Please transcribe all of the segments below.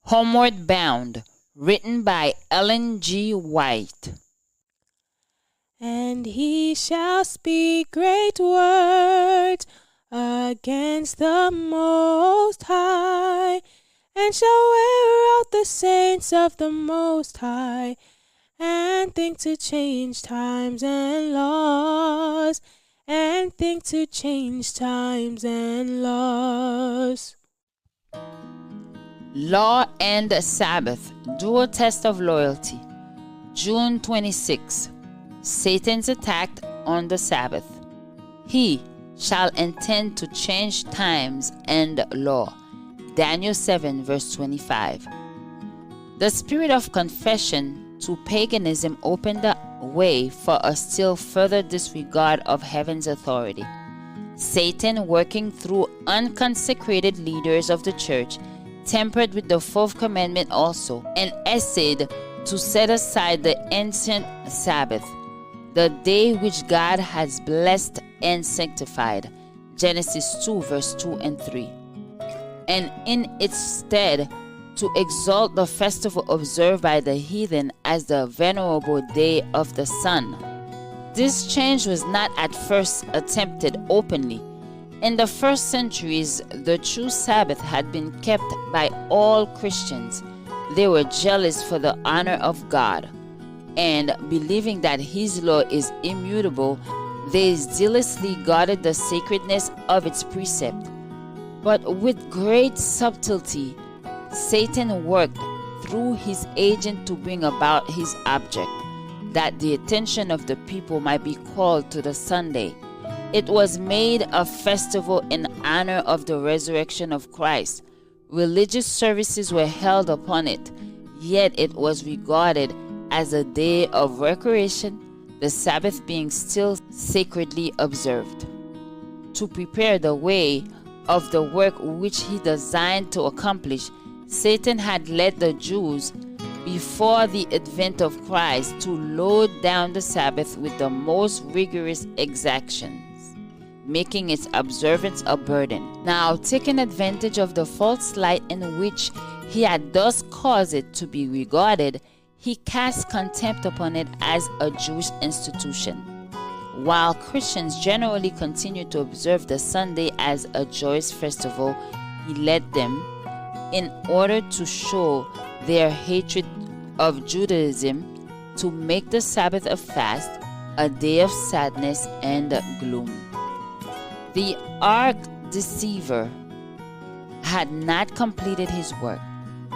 Homeward Bound, written by Ellen G. White. And he shall speak great words against the Most High, and shall wear out the saints of the Most High, and think to change times and laws, and think to change times and laws. Law and Sabbath, dual test of loyalty. June 26. Satan's attack on the Sabbath. He shall intend to change times and law. Daniel 7 verse 25. The spirit of confession to paganism opened the way for a still further disregard of heaven's authority. Satan, working through unconsecrated leaders of the church, tempered with the fourth commandment also, and essayed to set aside the ancient Sabbath, the day which God has blessed and sanctified. Genesis 2 verse 2 and 3. And in its stead, to exalt the festival observed by the heathen as the venerable day of the sun. This change was not at first attempted openly. In the first centuries, the true Sabbath had been kept by all Christians. They were jealous for the honor of God, and believing that His law is immutable, they zealously guarded the sacredness of its precept. But with great subtlety, Satan worked through his agent to bring about his object, that the attention of the people might be called to the Sunday. It was made a festival in honor of the resurrection of Christ. Religious services were held upon it, yet it was regarded as a day of recreation, the Sabbath being still sacredly observed. To prepare the way of the work which he designed to accomplish, Satan had led the Jews before the advent of Christ to load down the Sabbath with the most rigorous exactions, making its observance a burden. Now, taking advantage of the false light in which he had thus caused it to be regarded, he cast contempt upon it as a Jewish institution. While Christians generally continued to observe the Sunday as a joyous festival, he led them, in order to show their hatred of Judaism, to make the Sabbath a fast, a day of sadness and gloom. The arch-deceiver had not completed his work.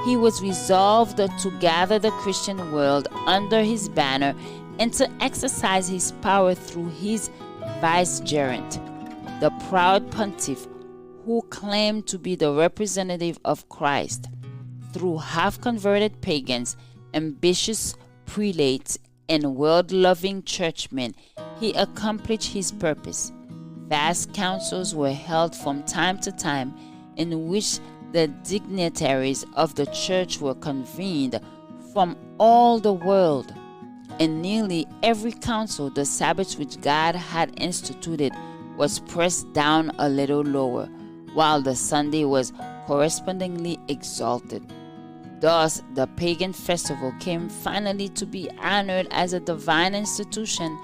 He was resolved to gather the Christian world under his banner and to exercise his power through his vicegerent, the proud pontiff who claimed to be the representative of Christ. Through half-converted pagans, ambitious prelates, and world-loving churchmen, he accomplished his purpose. Vast councils were held from time to time in which the dignitaries of the church were convened from all the world. In nearly every council, the Sabbath which God had instituted was pressed down a little lower, while the Sunday was correspondingly exalted. Thus, the pagan festival came finally to be honored as a divine institution,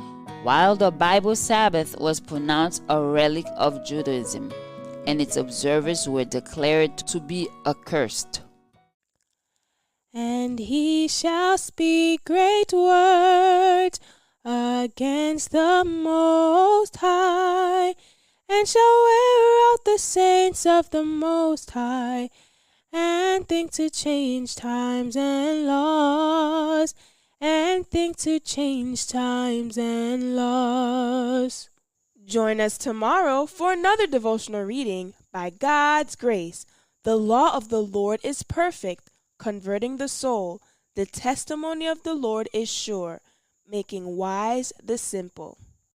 while the Bible Sabbath was pronounced a relic of Judaism, and its observers were declared to be accursed. And he shall speak great words against the Most High, and shall wear out the saints of the Most High, and think to change times and laws, and think to change times and laws. Join us tomorrow for another devotional reading. By God's grace, the law of the Lord is perfect, converting the soul. The testimony of the Lord is sure, making wise the simple.